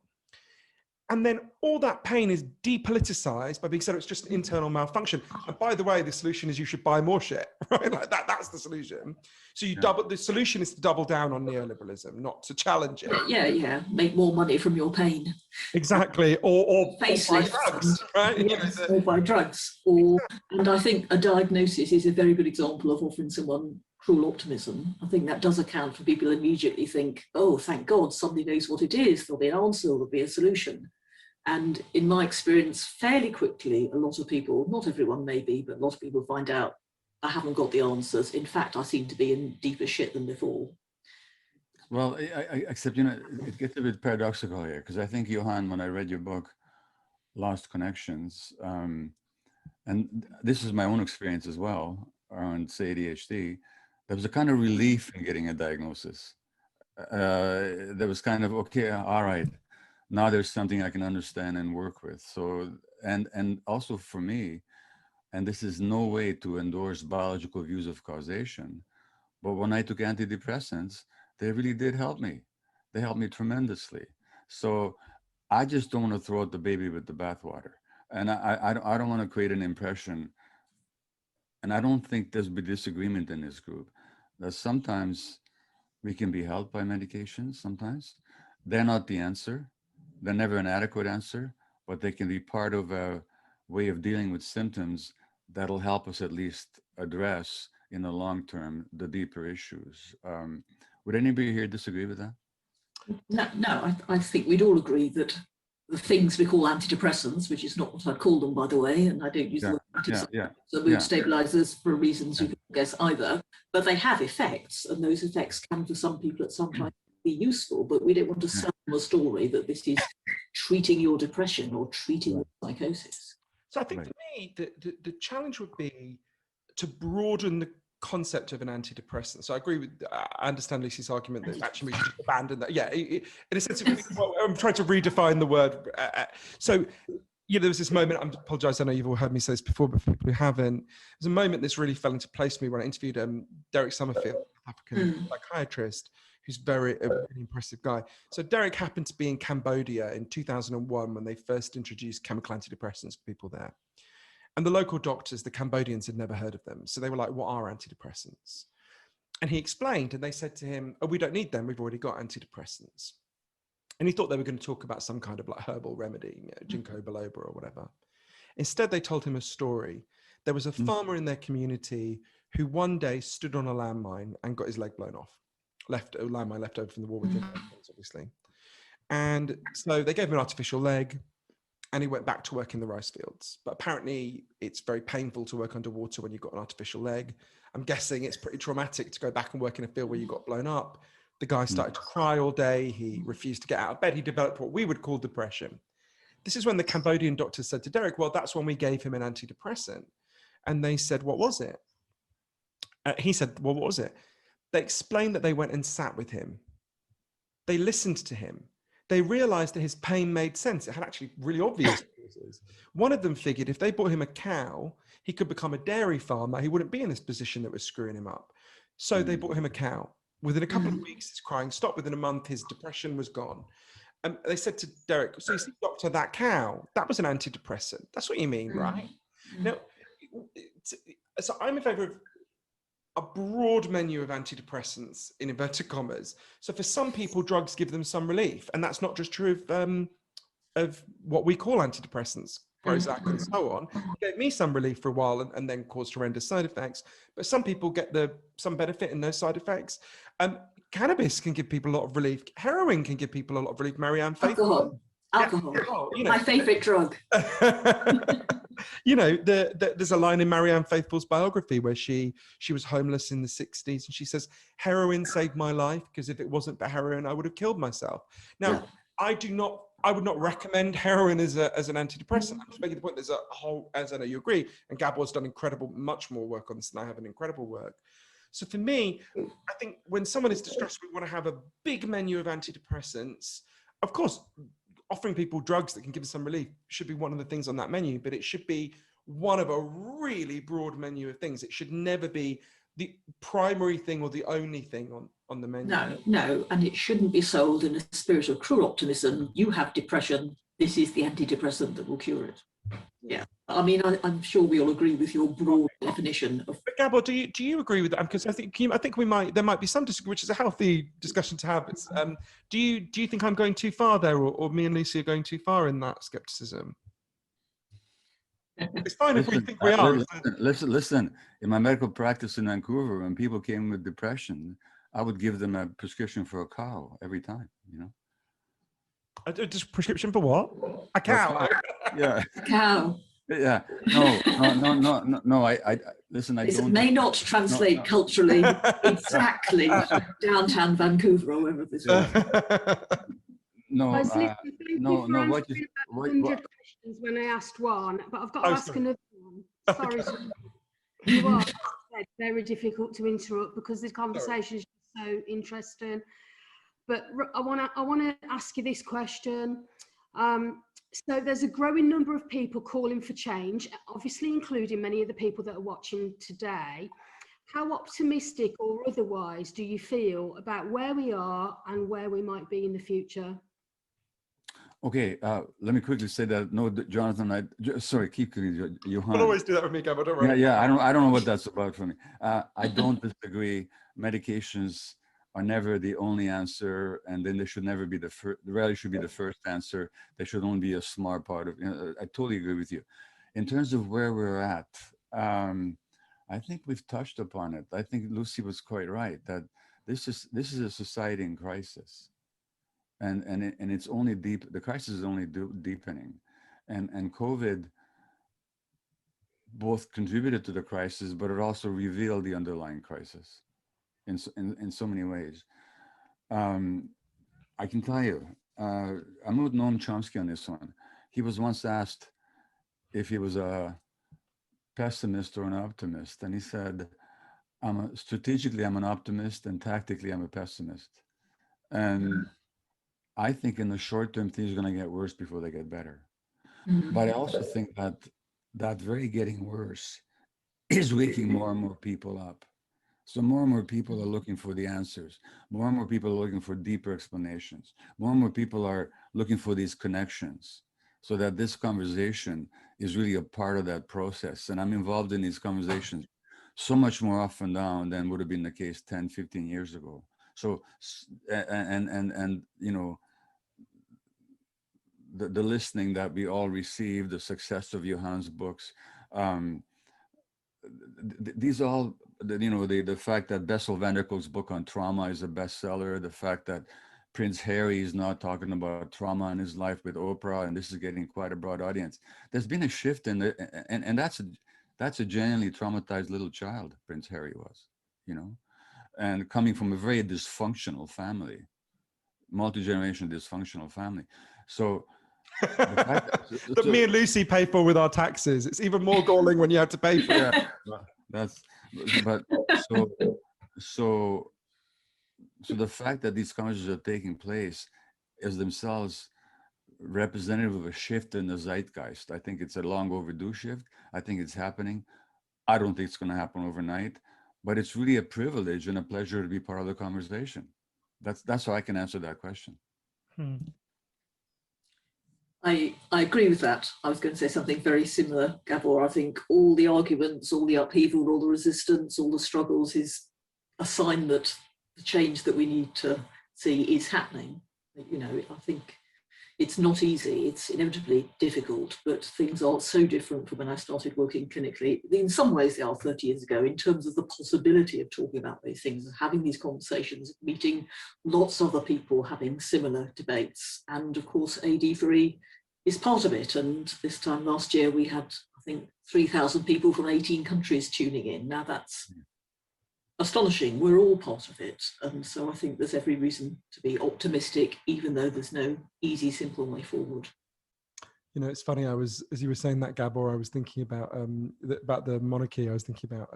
And then all that pain is depoliticized by being said it's just an internal malfunction. And by the way, the solution is you should buy more shit, right? Like that's the solution. So the solution is to double down on neoliberalism, not to challenge it. Yeah. Make more money from your pain. Exactly. Or buy drugs, right? Or buy drugs. And I think a diagnosis is a very good example of offering someone cruel optimism. I think that does account for people immediately think, oh, thank God, somebody knows what it is. There'll be an answer, there'll be a solution. And in my experience, fairly quickly, a lot of people, not everyone maybe, but a lot of people find out, I haven't got the answers. In fact, I seem to be in deeper shit than before. Well, except, you know, it gets a bit paradoxical here, because I think, Johann, when I read your book, Lost Connections, and this is my own experience as well, around, say, ADHD, there was a kind of relief in getting a diagnosis. There was kind of, okay, all right, now there's something I can understand and work with. So, and also for me, and this is no way to endorse biological views of causation, but when I took antidepressants, they really did help me. They helped me tremendously. So I just don't want to throw out the baby with the bathwater. And I don't want to create an impression, and I don't think there's be disagreement in this group, that sometimes we can be helped by medications. Sometimes they're not the answer. They're never an adequate answer, but they can be part of a way of dealing with symptoms that'll help us at least address in the long term the deeper issues. Would anybody here disagree with that? No, I think we'd all agree that the things we call antidepressants, which is not what I'd call them, by the way, and I don't use the word antidepressants, so mood stabilizers for reasons you can guess either, but they have effects, and those effects can, for some people at some time, be useful, but we don't want to sell them a story that this is treating your depression or treating your psychosis. So I think for me, the challenge would be to broaden the concept of an antidepressant. So I agree with, I understand Lucy's argument that actually we should just abandon that. Yeah, in a sense, well, I'm trying to redefine the word. So, you know, there was this moment, I apologize, I know you've all heard me say this before, but for people who haven't, there's a moment that's really fell into place for me when I interviewed Derek Summerfield, African psychiatrist, who's a very impressive guy. So Derek happened to be in Cambodia in 2001 when they first introduced chemical antidepressants for people there. And the local doctors, the Cambodians, had never heard of them. So they were like, what are antidepressants? And he explained, and they said to him, oh, we don't need them. We've already got antidepressants. And he thought they were going to talk about some kind of like herbal remedy, you know, ginkgo biloba or whatever. Instead, they told him a story. There was a farmer in their community who one day stood on a landmine and got his leg blown off. A landmine left over from the war with the Americans, obviously. And so they gave him an artificial leg, and he went back to work in the rice fields. But apparently it's very painful to work underwater when you've got an artificial leg. I'm guessing it's pretty traumatic to go back and work in a field where you got blown up. The guy started to cry all day. He refused to get out of bed. He developed what we would call depression. This is when the Cambodian doctors said to Derek, well, that's when we gave him an antidepressant. And they said, what was it? He said, well, what was it? They explained that they went and sat with him. They listened to him. They realized that his pain made sense. It had actually really obvious causes. One of them figured if they bought him a cow, he could become a dairy farmer. He wouldn't be in this position that was screwing him up. So they bought him a cow. Within a couple of weeks, his crying stopped. Within a month, his depression was gone. And they said to Derek, so you see, doctor, that cow, that was an antidepressant. That's what you mean, right? Now, so I'm in favor of a broad menu of antidepressants in inverted commas. So for some people, drugs give them some relief. And that's not just true of what we call antidepressants, Prozac and so on. It gave me some relief for a while and then caused horrendous side effects. But some people get some benefit and no side effects. Cannabis can give people a lot of relief. Heroin can give people a lot of relief. Marianne Faithfull. Alcohol. You know. My favorite drug. You know, there's a line in Marianne Faithfull's biography where she was homeless in the 60s, and she says, heroin saved my life because if it wasn't for heroin, I would have killed myself. Now, I would not recommend heroin as an antidepressant. I'm just making the point, there's a whole, as I know you agree, and Gabor's done much more work on this than I have, an incredible work. So for me, I think when someone is distressed, we want to have a big menu of antidepressants. Of course, offering people drugs that can give them some relief should be one of the things on that menu, but it should be one of a really broad menu of things. It should never be the primary thing or the only thing on the menu. No, and it shouldn't be sold in a spirit of cruel optimism. You have depression, this is the antidepressant that will cure it. Yeah, I mean, I'm sure we all agree with your broad definition of. But Gabor, do you agree with that? Because I think there might be some disagreement, which is a healthy discussion to have. It's, do you think I'm going too far there, or me and Lucy are going too far in that skepticism? It's fine if we Listen, think we are. listen. In my medical practice in Vancouver, when people came with depression, I would give them a prescription for a cow every time, you know. Just prescription for what? A cow. Yeah. A cow. Yeah. No. I listen. I This don't. may not translate culturally exactly from downtown Vancouver or wherever this was. No. Guys, listen, thank you No. for No. answering What you? about What? 100 questions when I asked one, but I've got to Oh, ask sorry. another one. Sorry, you are very difficult to interrupt because this conversation is so interesting. But I want to ask you this question. So there's a growing number of people calling for change, obviously including many of the people that are watching today. How optimistic or otherwise do you feel about where we are and where we might be in the future? Okay. Let me quickly say that. No, Jonathan. Sorry. Keep going, Johann. You'll always do that with me, Gabor. Don't worry. Yeah. I don't know what that's about for me. I don't disagree. Medications are never the only answer, and then they should never be the first. They rarely should be the first answer. They should only be a smart part of. I totally agree with you. In terms of where we're at, I think we've touched upon it. I think Lucy was quite right that this is a society in crisis, and it's only deep. The crisis is only deepening, and COVID both contributed to the crisis, but it also revealed the underlying crisis in so many ways. I can tell you, I'm with Noam Chomsky on this one. He was once asked if he was a pessimist or an optimist, and he said, strategically, I'm an optimist, and tactically, I'm a pessimist. And I think in the short term, things are going to get worse before they get better. But I also think that that very getting worse is waking more and more people up. So more and more people are looking for the answers. More and more people are looking for deeper explanations. More and more people are looking for these connections, so that this conversation is really a part of that process. And I'm involved in these conversations so much more often now than would have been the case 10, 15 years ago. So, and you know, the listening that we all received, the success of Johann's books, these all, you know, the fact that Bessel van der Kolk's book on trauma is a bestseller, the fact that Prince Harry is not talking about trauma in his life with Oprah, and this is getting quite a broad audience. There's been a shift in the, and that's a genuinely traumatized little child, Prince Harry was, you know, and coming from a very dysfunctional family, multi-generational dysfunctional family. So that me and Lucy pay for with our taxes. It's even more galling when you have to pay for it. Yeah, so the fact that these conversations are taking place is themselves representative of a shift in the zeitgeist. I think it's a long overdue shift. I think it's happening. I don't think it's going to happen overnight, but it's really a privilege and a pleasure to be part of the conversation. That's how I can answer that question. I agree with that. I was going to say something very similar, Gabor. I think all the arguments, all the upheaval, all the resistance, all the struggles is a sign that the change that we need to see is happening. You know, I think it's not easy, it's inevitably difficult, but things are so different from when I started working clinically. In some ways they are 30 years ago in terms of the possibility of talking about these things, having these conversations, meeting lots of other people, having similar debates. And of course, AD4E is part of it. And this time last year, we had, I think, 3,000 people from 18 countries tuning in. Now that's astonishing. We're all part of it. And so I think there's every reason to be optimistic, even though there's no easy, simple way forward. You know, it's funny, as you were saying that, Gabor, I was thinking about the monarchy. I was thinking about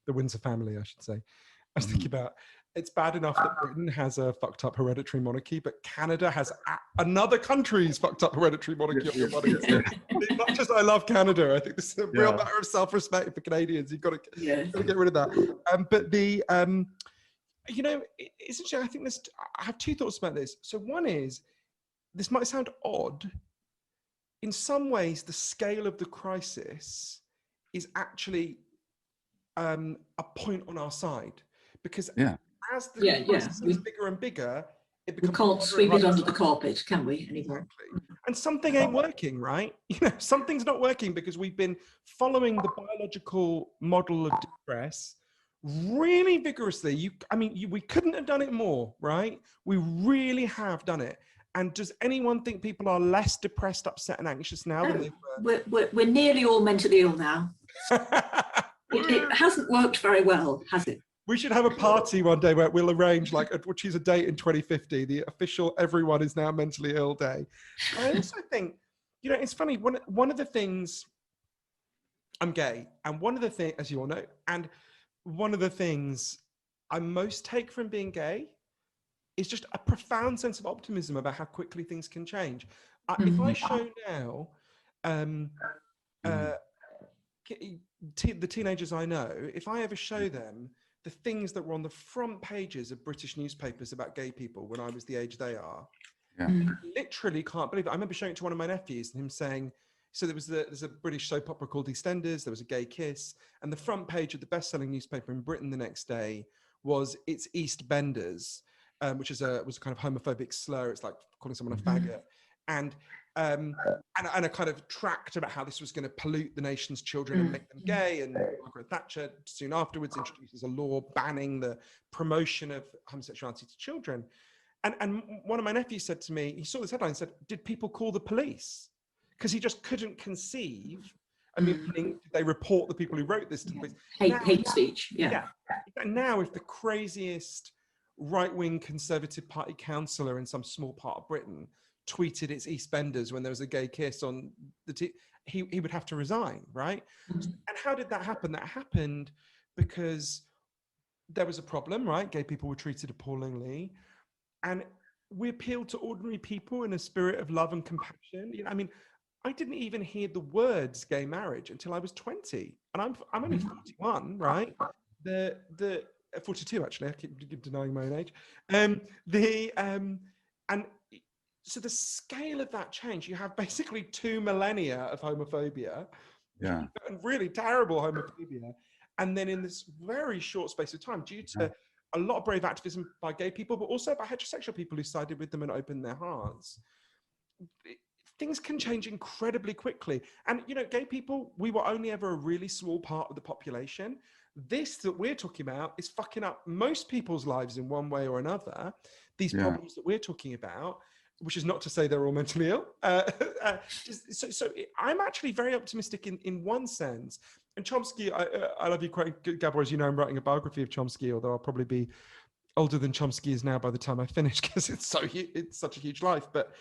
the Windsor family, I should say. I was thinking about, it's bad enough that Britain has a fucked up hereditary monarchy, but Canada has another country's fucked up hereditary monarchy on your body. So, as much as I love Canada, I think this is a real matter of self-respect for Canadians. You've got to get rid of that. But the, you know, essentially, I think I have two thoughts about this. So one is, this might sound odd. In some ways, the scale of the crisis is actually a point on our side, because as the crisis gets bigger and bigger, it We becomes can't harder sweep and it under harder. the carpet, can we, anymore? Exactly. And something ain't working, right? You know, something's not working because we've been following the biological model of distress really vigorously. We couldn't have done it more, right? We really have done it. And does anyone think people are less depressed, upset, and anxious now than they were? We're nearly all mentally ill now. It hasn't worked very well, has it? We should have a party one day where we'll arrange, like, we'll choose a date in 2050, the official everyone is now mentally ill day. I also think, you know, it's funny, one of the things, I'm gay, and one of the things, as you all know, and one of the things I most take from being gay is just a profound sense of optimism about how quickly things can change. If I show now, the teenagers I know, if I ever show them the things that were on the front pages of British newspapers about gay people when I was the age they are, literally can't believe it. I remember showing it to one of my nephews and him saying, so there's a British soap opera called EastEnders, there was a gay kiss, and the front page of the best-selling newspaper in Britain the next day was "It's Eastbenders," which was a kind of homophobic slur. It's like calling someone a faggot. And a kind of tract about how this was going to pollute the nation's children and make them gay. And Margaret Thatcher soon afterwards introduces a law banning the promotion of homosexuality to children. And one of my nephews said to me, he saw this headline and said, did people call the police? Because he just couldn't conceive. I mean, did they report the people who wrote this to the police? Hate speech, yeah. Now, if the craziest right-wing Conservative Party councillor in some small part of Britain tweeted "It's Eastbenders" when there was a gay kiss on the he would have to resign, right? And how did that happen? That happened because there was a problem, right? Gay people were treated appallingly, and we appealed to ordinary people in a spirit of love and compassion. You know, I mean, I didn't even hear the words "gay marriage" until I was 20, and I'm only 41, right? The 42 actually. I keep denying my own age. And so the scale of that change, you have basically 2 millennia of homophobia, and really terrible homophobia. And then in this very short space of time, due to a lot of brave activism by gay people, but also by heterosexual people who sided with them and opened their hearts, things can change incredibly quickly. And, you know, gay people, we were only ever a really small part of the population. This that we're talking about is fucking up most people's lives in one way or another. These problems that we're talking about, which is not to say they're all mentally ill. So I'm actually very optimistic in one sense. And Chomsky, I love you quite, Gabor, as you know, I'm writing a biography of Chomsky, although I'll probably be older than Chomsky is now by the time I finish, because it's such a huge life. But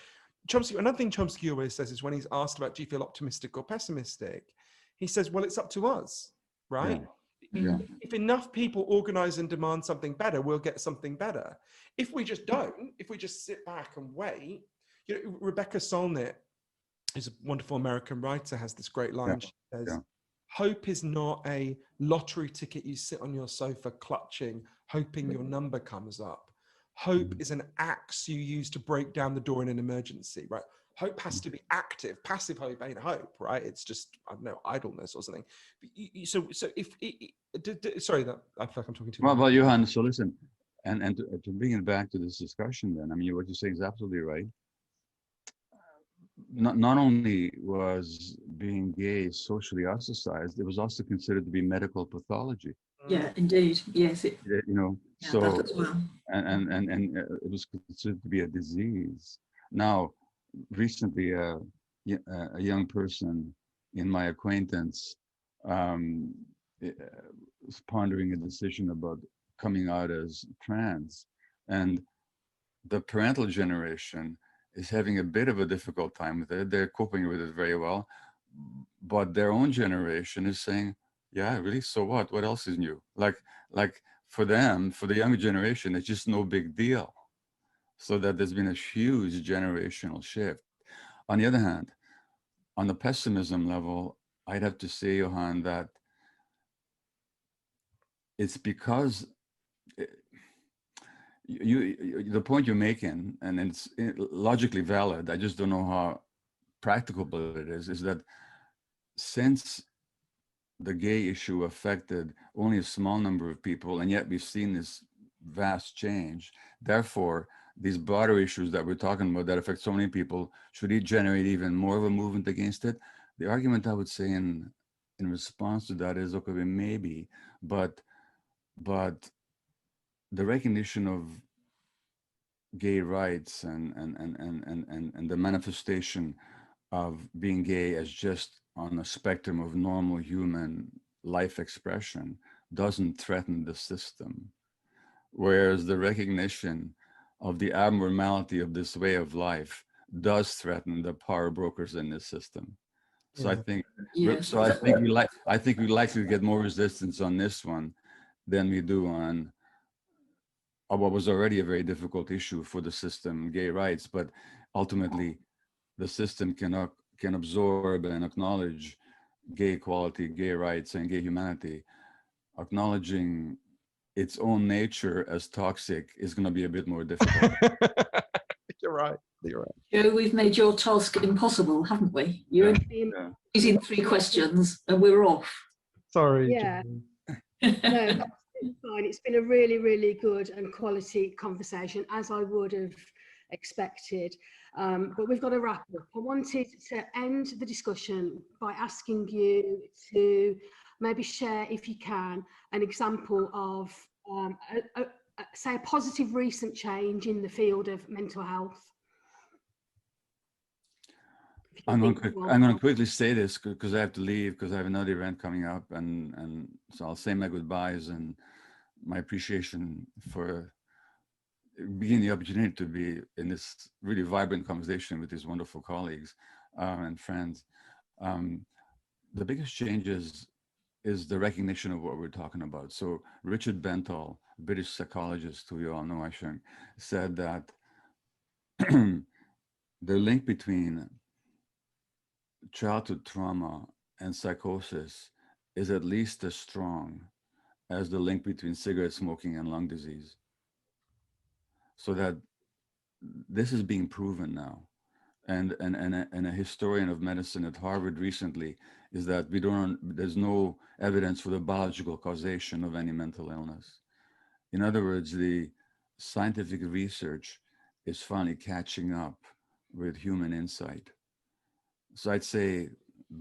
Chomsky, another thing Chomsky always says is when he's asked about, do you feel optimistic or pessimistic? He says, well, it's up to us, right? If enough people organize and demand something better, we'll get something better. If we just don't, if we just sit back and wait, you know, Rebecca Solnit, who's a wonderful American writer, has this great line. She says, hope is not a lottery ticket you sit on your sofa clutching, hoping your number comes up. Hope is an axe you use to break down the door in an emergency, right? Hope has to be active. Passive hope ain't hope, right? It's just, I don't know, idleness or something. So if, sorry, that I feel like I'm talking too much. Well, Johann, so listen, and to bring it back to this discussion then, I mean, what you say is absolutely right. Not only was being gay socially ostracized, it was also considered to be medical pathology. Yeah, indeed. Yes. You know, so, that as well. and it was considered to be a disease. Now, recently, a young person in my acquaintance was pondering a decision about coming out as trans, and the parental generation is having a bit of a difficult time with it. They're coping with it very well, but their own generation is saying, yeah, really, so what? What else is new? Like for them, for the younger generation, it's just no big deal. So that there's been a huge generational shift. On the other hand, on the pessimism level, I'd have to say, Johann, that it's because the point you're making, and it's logically valid, I just don't know how practicable it is that since the gay issue affected only a small number of people, and yet we've seen this vast change, therefore, these broader issues that we're talking about that affect so many people, should it generate even more of a movement against it? The argument I would say in response to that is, okay, maybe, but the recognition of gay rights and the manifestation of being gay as just on a spectrum of normal human life expression doesn't threaten the system. Whereas the recognition of the abnormality of this way of life does threaten the power brokers in this system. So I think, Yes. I think we likely get more resistance on this one than we do on what was already a very difficult issue for the system, gay rights. But ultimately, the system can absorb and acknowledge gay equality, gay rights, and gay humanity. Acknowledging its own nature as toxic is going to be a bit more difficult. You're right. You're right. Joe, we've made your task impossible, haven't we? You're only using 3 questions and we're off. Sorry. Yeah. Johnny. No, that's fine. It's been a really, really good and quality conversation, as I would have expected. But we've got to wrap up. I wanted to end the discussion by asking you to maybe share, if you can, an example of, say, a positive recent change in the field of mental health. I'm going to quickly say this because I have to leave because I have another event coming up, and so I'll say my goodbyes and my appreciation for being the opportunity to be in this really vibrant conversation with these wonderful colleagues and friends. The biggest change is the recognition of what we're talking about. So Richard Bentall, British psychologist who you all know, I think, said that the link between childhood trauma and psychosis is at least as strong as the link between cigarette smoking and lung disease. So that this is being proven now. And a historian of medicine at Harvard recently is that there's no evidence for the biological causation of any mental illness. In other words, the scientific research is finally catching up with human insight. So I'd say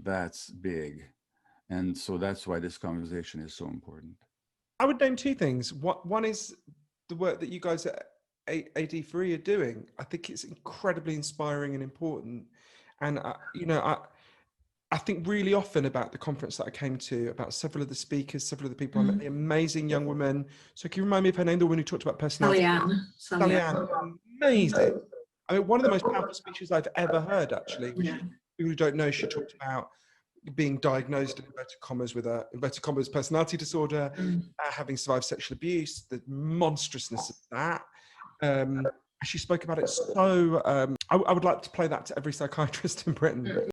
that's big. And so that's why this conversation is so important. I would name 2 things. One is the work that you guys at AD4E are doing. I think it's incredibly inspiring and important. And, I think really often about the conference that I came to, about several of the speakers, several of the people I met, the amazing young woman. So can you remind me of her name, the woman who talked about personality? Sally Ann. Amazing. I mean, one of the most powerful speeches I've ever heard, actually. People who don't know, she talked about being diagnosed in inverted commas with a inverted commas personality disorder, having survived sexual abuse, the monstrousness of that. She spoke about it so. I would like to play that to every psychiatrist in Britain.